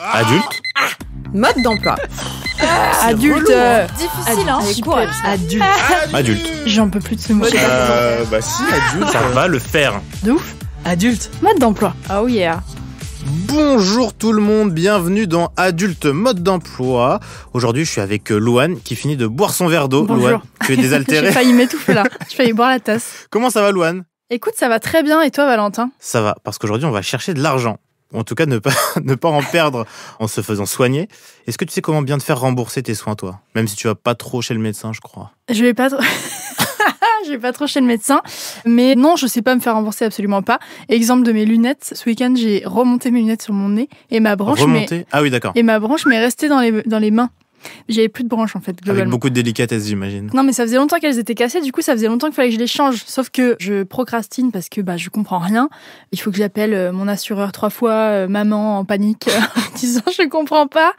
Adulte. Mode d'emploi. Adulte. relou, Difficile, hein. Avec courage. Adulte. Adulte. J'en peux plus de ce mot. Bah si, adulte, ça va le faire. De ouf. Adulte. Mode d'emploi. Oh yeah. Bonjour tout le monde, bienvenue dans Adulte Mode d'Emploi. Aujourd'hui, je suis avec Louane qui finit de boire son verre d'eau. Bonjour. Louane, tu es désaltérée. J'ai failli m'étouffer là. J'ai failli boire la tasse. Comment ça va, Louane? Écoute, ça va très bien. Et toi, Valentin? Ça va, parce qu'aujourd'hui, on va chercher de l'argent. En tout cas, ne pas en perdre en se faisant soigner. Est-ce que tu sais comment bien te faire rembourser tes soins, toi? Même si tu vas pas trop chez le médecin, je crois. Je vais pas trop... Je vais pas trop chez le médecin. Mais non, je sais pas me faire rembourser, absolument pas. Exemple de mes lunettes. Ce week-end, j'ai remonté mes lunettes sur mon nez et ma branche Ah oui, d'accord. et ma branche m'est restée dans les mains. J'avais plus de branche, en fait, Avec globalement. beaucoup de délicatesse, j'imagine. Non, mais ça faisait longtemps qu'elles étaient cassées, du coup, ça faisait longtemps qu'il fallait que je les change. Sauf que je procrastine parce que je comprends rien. Il faut que j'appelle mon assureur 3 fois, maman en panique, en disant je comprends pas.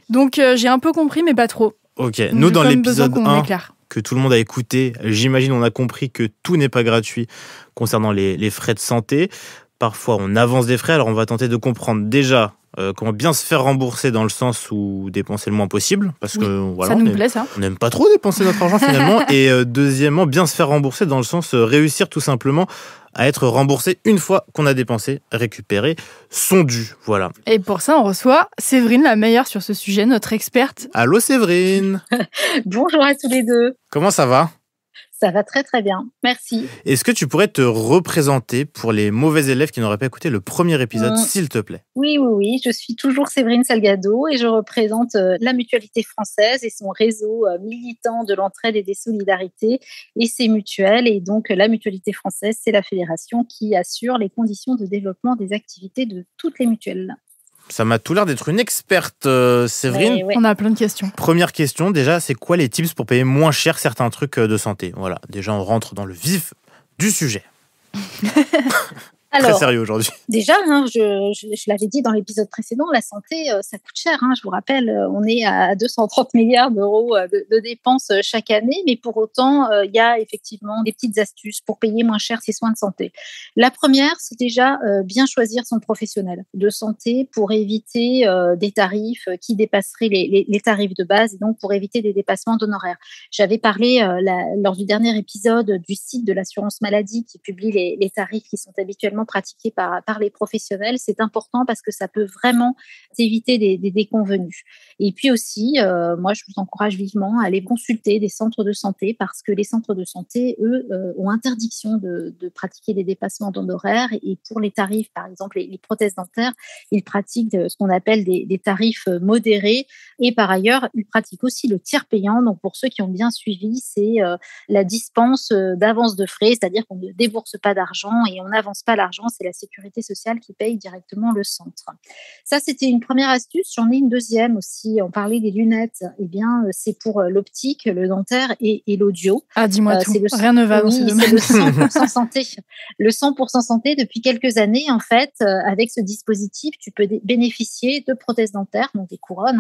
Donc, j'ai un peu compris, mais pas trop. Ok, Donc, nous j'ai dans quand même besoin l'épisode qu'on 1 m'éclaire. que tout le monde a écouté, j'imagine on a compris que tout n'est pas gratuit concernant les frais de santé. Parfois on avance des frais, alors on va tenter de comprendre déjà comment bien se faire rembourser dans le sens où dépenser le moins possible, parce Oui, que voilà, Ça nous plaît, ça. on n'aime pas trop dépenser notre argent finalement. Et deuxièmement, bien se faire rembourser dans le sens réussir tout simplement à être remboursé une fois qu'on a dépensé, récupérer son dû. Voilà. Et pour ça, on reçoit Séverine, la meilleure sur ce sujet, notre experte. Allô Séverine, Bonjour à tous les deux. comment ça va? Ça va très très bien. Merci. Est-ce que tu pourrais te représenter pour les mauvais élèves qui n'auraient pas écouté le premier épisode, s'il te plaît? Oui. Je suis toujours Séverine Salgado et je représente la Mutualité française et son réseau militant de l'entraide et des solidarités et ses mutuelles. Et donc, la Mutualité française, c'est la fédération qui assure les conditions de développement des activités de toutes les mutuelles. Ça m'a tout l'air d'être une experte, Séverine. Ouais. On a plein de questions. Première question, déjà, c'est quoi les tips pour payer moins cher certains trucs de santé? Voilà, déjà, on rentre dans le vif du sujet. Très Alors, sérieux aujourd'hui. déjà, je l'avais dit dans l'épisode précédent, la santé, ça coûte cher. Je vous rappelle, on est à 230 milliards d'euros de dépenses chaque année, mais pour autant, il y a effectivement des petites astuces pour payer moins cher ses soins de santé. La première, c'est déjà bien choisir son professionnel de santé pour éviter des tarifs qui dépasseraient les tarifs de base et donc pour éviter des dépassements d'honoraires. J'avais parlé lors du dernier épisode du site de l'assurance maladie qui publie les tarifs qui sont habituellement pratiqués par les professionnels. C'est important parce que ça peut vraiment éviter des déconvenus. Et puis aussi, moi, je vous encourage vivement à aller consulter des centres de santé parce que les centres de santé, eux, ont interdiction de pratiquer des dépassements d'honoraires. Et pour les tarifs, par exemple, les prothèses dentaires, ils pratiquent ce qu'on appelle des tarifs modérés. Et par ailleurs, ils pratiquent aussi le tiers payant. Donc, pour ceux qui ont bien suivi, c'est la dispense d'avance de frais, c'est-à-dire qu'on ne débourse pas d'argent et on n'avance pas l'argent, c'est la sécurité sociale qui paye directement le centre. Ça, c'était une première astuce. J'en ai une deuxième aussi. On parlait des lunettes. Eh bien, c'est pour l'optique, le dentaire et l'audio. Ah, dis-moi tout. C'est Rien ne va dans ce domaine. C'est le 100% santé. Le 100% santé, depuis quelques années, en fait, avec ce dispositif, tu peux bénéficier de prothèses dentaires, donc des couronnes,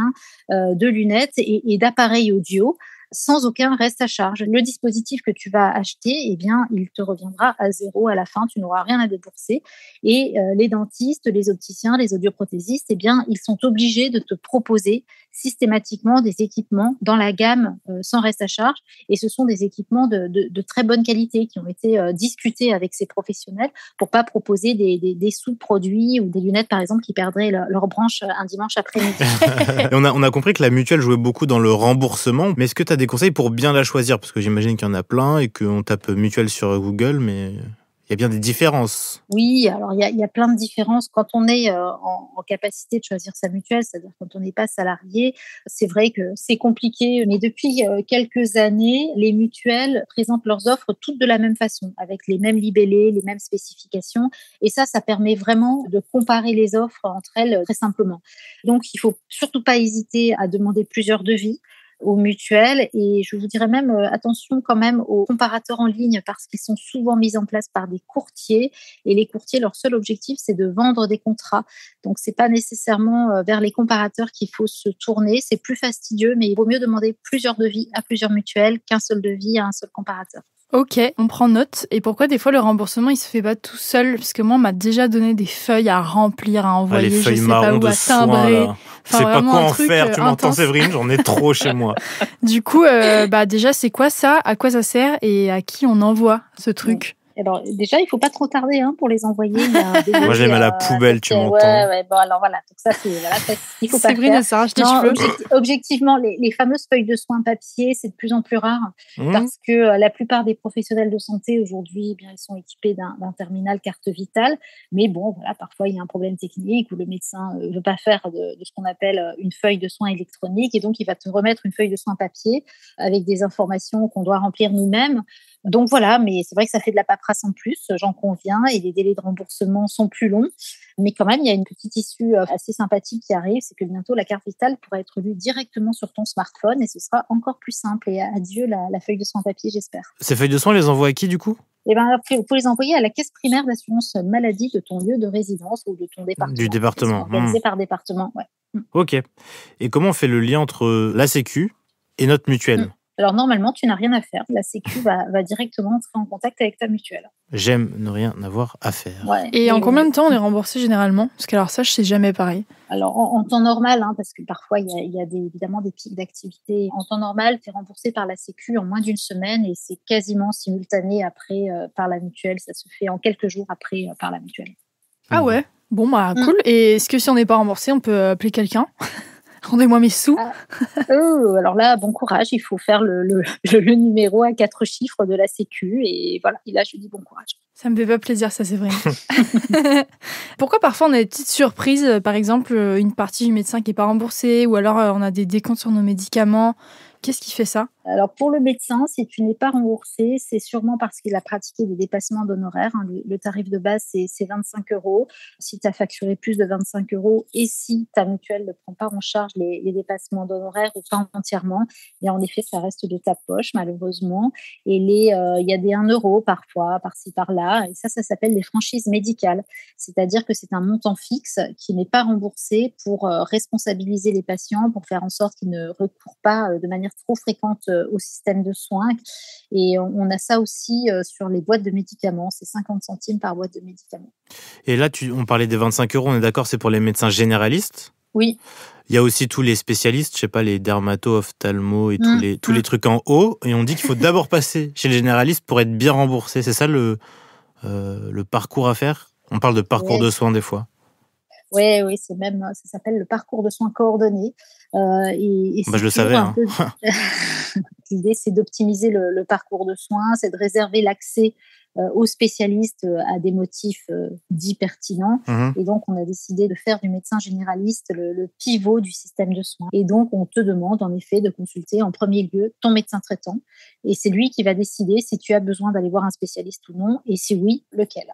de lunettes et d'appareils audio, sans aucun reste à charge. Le dispositif que tu vas acheter, eh bien, il te reviendra à zéro à la fin, tu n'auras rien à débourser. Et les dentistes, les opticiens, les audioprothésistes, eh bien, ils sont obligés de te proposer systématiquement des équipements dans la gamme sans reste à charge. Et ce sont des équipements de très bonne qualité qui ont été discutés avec ces professionnels pour pas proposer des sous-produits ou des lunettes, par exemple, qui perdraient leur branche un dimanche après-midi. Et on a compris que la mutuelle jouait beaucoup dans le remboursement, mais est-ce que tu as des conseils pour bien la choisir? Parce que j'imagine qu'il y en a plein et qu'on tape mutuelle sur Google, mais il y a bien des différences. Oui, alors il y a plein de différences. Quand on est en capacité de choisir sa mutuelle, c'est-à-dire quand on n'est pas salarié, c'est vrai que c'est compliqué. Mais depuis quelques années, les mutuelles présentent leurs offres toutes de la même façon, avec les mêmes libellés, les mêmes spécifications. Et ça permet vraiment de comparer les offres entre elles très simplement. Donc, il faut surtout pas hésiter à demander plusieurs devis aux mutuelles et je vous dirais même attention quand même aux comparateurs en ligne parce qu'ils sont souvent mis en place par des courtiers et les courtiers, leur seul objectif, c'est de vendre des contrats. Donc, c'est pas nécessairement vers les comparateurs qu'il faut se tourner. C'est plus fastidieux, mais il vaut mieux demander plusieurs devis à plusieurs mutuelles qu'un seul devis à un seul comparateur. Ok, on prend note. Et pourquoi des fois le remboursement il se fait pas tout seul? Parce que moi on m'a déjà donné des feuilles à remplir, à envoyer, les feuilles je sais pas marron où, de à soins, timbrer. là. Je sais pas vraiment quoi un en truc, faire, tu m'entends intense. Séverine, j'en ai trop chez moi. Du coup, déjà, c'est quoi ça? À quoi ça sert? Et à qui on envoie ce truc? Alors déjà, il faut pas trop tarder hein, pour les envoyer. Il y a un délai, Moi, je les mets à la poubelle, tu m'entends. Ouais, bon alors voilà. Donc ça, il faut pas Séverine, faire. elle s'arrache les Non, cheveux. objectivement, les fameuses feuilles de soins papier, c'est de plus en plus rare parce que la plupart des professionnels de santé aujourd'hui, eh bien, ils sont équipés d'un terminal carte vitale. Mais bon, voilà, parfois il y a un problème technique où le médecin ne veut pas faire de ce qu'on appelle une feuille de soins électronique et donc il va te remettre une feuille de soins papier avec des informations qu'on doit remplir nous-mêmes. Donc voilà, mais c'est vrai que ça fait de la paperasse en plus, j'en conviens, et les délais de remboursement sont plus longs. Mais quand même, il y a une petite issue assez sympathique qui arrive, c'est que bientôt la carte vitale pourra être lue directement sur ton smartphone et ce sera encore plus simple. Et adieu la feuille de soins papier, j'espère. Ces feuilles de soins, les envoie à qui du coup? Eh ben, il faut les envoyer à la caisse primaire d'assurance maladie de ton lieu de résidence ou de ton département. Du département. C'est organisé par département, ouais. Ok. Et comment on fait le lien entre la Sécu et notre mutuelle? Alors normalement, tu n'as rien à faire. La Sécu va directement entrer en contact avec ta mutuelle. J'aime ne rien avoir à faire. Ouais. Et en combien de temps on est remboursé généralement? Parce que alors ça, je sais jamais pareil. Alors en temps normal, hein, parce que parfois il y a évidemment des pics d'activité. En temps normal, tu es remboursé par la Sécu en moins d'une semaine et c'est quasiment simultané après par la mutuelle. Ça se fait en quelques jours après par la mutuelle. Ah ouais? Bon, bah cool. Et est-ce que si on n'est pas remboursé, on peut appeler quelqu'un? Rendez-moi mes sous. Alors là, bon courage, il faut faire le numéro à 4 chiffres de la Sécu et voilà, et là je dis bon courage. Ça me fait pas plaisir, ça c'est vrai. Pourquoi parfois on a des petites surprises, par exemple une partie du médecin qui n'est pas remboursée ou alors on a des décomptes sur nos médicaments? Qu'est-ce qui fait ça? Alors pour le médecin, si tu n'es pas remboursé, c'est sûrement parce qu'il a pratiqué des dépassements d'honoraires. Hein. Le tarif de base, c'est 25 €. Si tu as facturé plus de 25 € et si ta mutuelle ne prend pas en charge les dépassements d'honoraires ou pas entièrement, et en effet, ça reste de ta poche, malheureusement. Et il y a des 1 € parfois, par-ci, par-là. Et ça s'appelle les franchises médicales. C'est-à-dire que c'est un montant fixe qui n'est pas remboursé pour responsabiliser les patients, pour faire en sorte qu'ils ne recourent pas de manière trop fréquente au système de soins. Et on a ça aussi sur les boîtes de médicaments. C'est 50 centimes par boîte de médicaments. Et là, on parlait des 25 €, on est d'accord, c'est pour les médecins généralistes? Oui. Il y a aussi tous les spécialistes, je sais pas, les dermatos, ophtalmos et tous les trucs en haut. Et on dit qu'il faut d'abord passer chez le généraliste pour être bien remboursé. C'est ça le parcours à faire? On parle de parcours de soins des fois. Oui, c'est même, ça s'appelle le parcours de soins coordonnés. Et je le savais. Hein. L'idée, c'est d'optimiser le parcours de soins, c'est de réserver l'accès aux spécialistes à des motifs dits pertinents. Et donc, on a décidé de faire du médecin généraliste le pivot du système de soins. Et donc, on te demande en effet de consulter en premier lieu ton médecin traitant. Et c'est lui qui va décider si tu as besoin d'aller voir un spécialiste ou non, et si oui, lequel.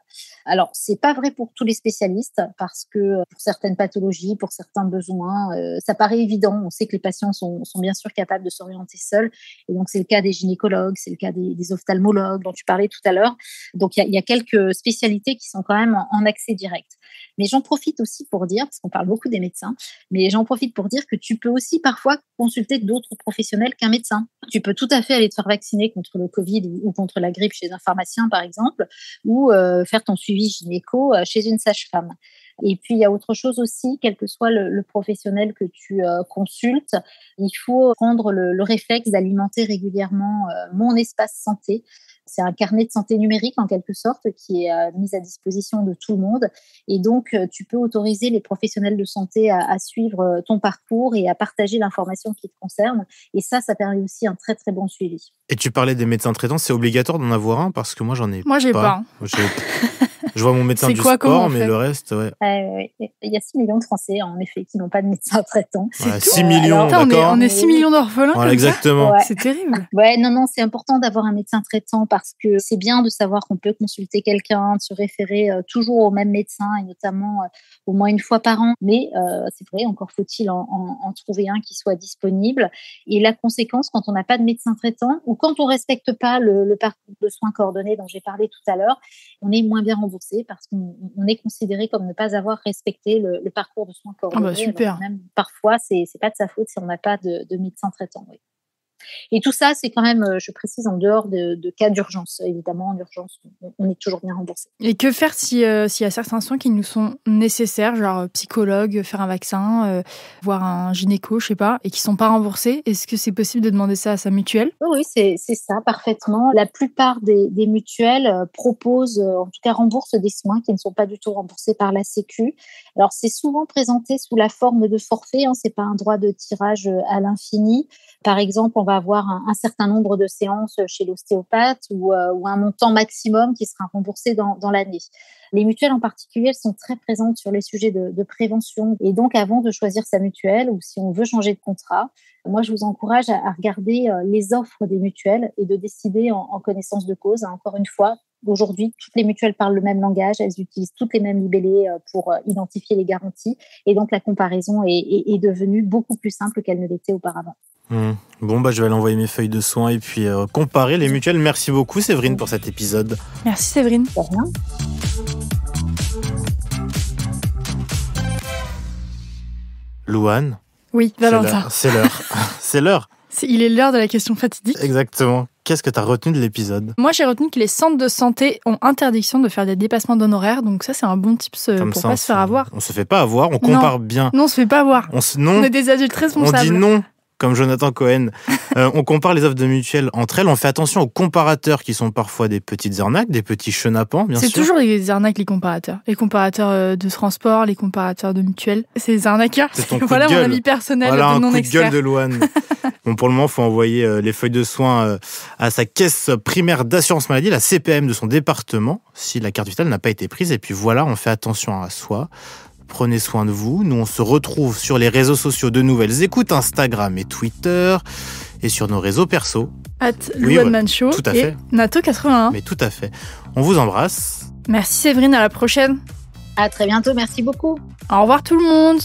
Alors, c'est pas vrai pour tous les spécialistes, parce que pour certaines pathologies, pour certains besoins, ça paraît évident. On sait que les patients sont bien sûr capables de s'orienter seuls. Et donc, c'est le cas des gynécologues, c'est le cas des ophtalmologues dont tu parlais tout à l'heure. Donc, il y a quelques spécialités qui sont quand même en accès direct. Mais j'en profite aussi pour dire, parce qu'on parle beaucoup des médecins, mais j'en profite pour dire que tu peux aussi parfois consulter d'autres professionnels qu'un médecin. Tu peux tout à fait aller te faire vacciner contre le Covid ou contre la grippe chez un pharmacien, par exemple, ou faire ton suivi gynéco chez une sage-femme. Et puis, il y a autre chose aussi, quel que soit le professionnel que tu consultes, il faut prendre le réflexe d'alimenter régulièrement Mon Espace Santé. C'est un carnet de santé numérique, en quelque sorte, qui est mis à disposition de tout le monde. Et donc, tu peux autoriser les professionnels de santé à suivre ton parcours et à partager l'information qui te concerne. Et ça permet aussi un très, très bon suivi. Et tu parlais des médecins traitants, c'est obligatoire d'en avoir un? Parce que moi, j'en ai pas. Moi, j'ai pas. Je vois mon médecin du sport, mais le reste, ouais. Il y a 6 millions de Français, en effet, qui n'ont pas de médecin traitant. Ouais, 6 millions, d'accord. On est 6 millions d'orphelins. Voilà, exactement. Ouais. C'est terrible. Ouais, non, c'est important d'avoir un médecin traitant parce que c'est bien de savoir qu'on peut consulter quelqu'un, de se référer toujours au même médecin et notamment au moins une fois par an. Mais c'est vrai, encore faut-il en trouver un qui soit disponible. Et la conséquence, quand on n'a pas de médecin traitant ou quand on respecte pas le parcours de soins coordonnés dont j'ai parlé tout à l'heure, on est moins bien remboursé parce qu'on est considéré comme ne pas avoir respecté le parcours de soins coordonnés. Ah bah super. Donc même parfois, c'est pas de sa faute si on n'a pas de médecin traitant. Oui. Et tout ça, c'est quand même, je précise, en dehors de cas d'urgence. Évidemment, en urgence, on est toujours bien remboursé. Et que faire s'il y a certains soins qui nous sont nécessaires, genre psychologue, faire un vaccin, voir un gynéco, je sais pas, et qui sont pas remboursés? Est-ce que c'est possible de demander ça à sa mutuelle? Oui, c'est ça, parfaitement. La plupart des mutuelles proposent, en tout cas remboursent des soins qui ne sont pas du tout remboursés par la Sécu. Alors, c'est souvent présenté sous la forme de forfait, hein, c'est pas un droit de tirage à l'infini. Par exemple, on va avoir un certain nombre de séances chez l'ostéopathe ou un montant maximum qui sera remboursé dans l'année. Les mutuelles en particulier, elles sont très présentes sur les sujets de prévention. Et donc, avant de choisir sa mutuelle ou si on veut changer de contrat, moi, je vous encourage à regarder les offres des mutuelles et de décider en connaissance de cause. Encore une fois, aujourd'hui, toutes les mutuelles parlent le même langage, elles utilisent toutes les mêmes libellés pour identifier les garanties. Et donc, la comparaison est devenue beaucoup plus simple qu'elle ne l'était auparavant. Bon, je vais aller envoyer mes feuilles de soins et puis comparer les mutuelles. Merci beaucoup, Séverine, pour cet épisode. Merci, Séverine. De rien. Louane. Oui, Valentin. C'est l'heure. C'est l'heure. Il est l'heure de la question fatidique. Exactement. Qu'est-ce que tu as retenu de l'épisode? Moi, j'ai retenu que les centres de santé ont interdiction de faire des dépassements d'honoraires. Donc ça, c'est un bon tips pour pas se faire avoir. On se fait pas avoir, on compare bien. Non, on se fait pas avoir. Non, on est des adultes responsables. On dit non, comme Jonathan Cohen. On compare les offres de mutuelles entre elles. On fait attention aux comparateurs qui sont parfois des petites arnaques, des petits chenapans, bien sûr. C'est toujours des arnaques, les comparateurs. Les comparateurs de transport, les comparateurs de mutuelles. C'est des arnaqueurs. C'est ton voilà coup de mon gueule. avis personnel voilà de un non-expert. coup de gueule de Louane. Bon, pour le moment, il faut envoyer les feuilles de soins à sa caisse primaire d'assurance maladie, la CPM de son département, si la carte vitale n'a pas été prise. Et puis voilà, on fait attention à soi. Prenez soin de vous. Nous, on se retrouve sur les réseaux sociaux de Nouvelles Écoutes, Instagram et Twitter, et sur nos réseaux perso. @LouaneMancho tout à et fait. Nato81. Mais tout à fait. On vous embrasse. Merci Séverine, à la prochaine. À très bientôt, merci beaucoup. Au revoir tout le monde.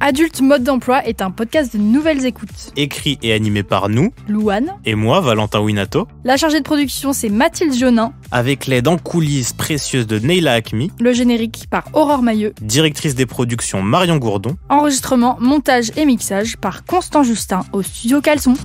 Adulte Mode d'Emploi est un podcast de Nouvelles Écoutes. Écrit et animé par nous, Louane. et moi, Valentin Winato. La chargée de production, c'est Mathilde Jonin. Avec l'aide en coulisses précieuse de Neila Hakmi. Le générique par Aurore Mailleux. Directrice des productions Marion Gourdon. Enregistrement, montage et mixage par Constant Justin au studio Caleçon.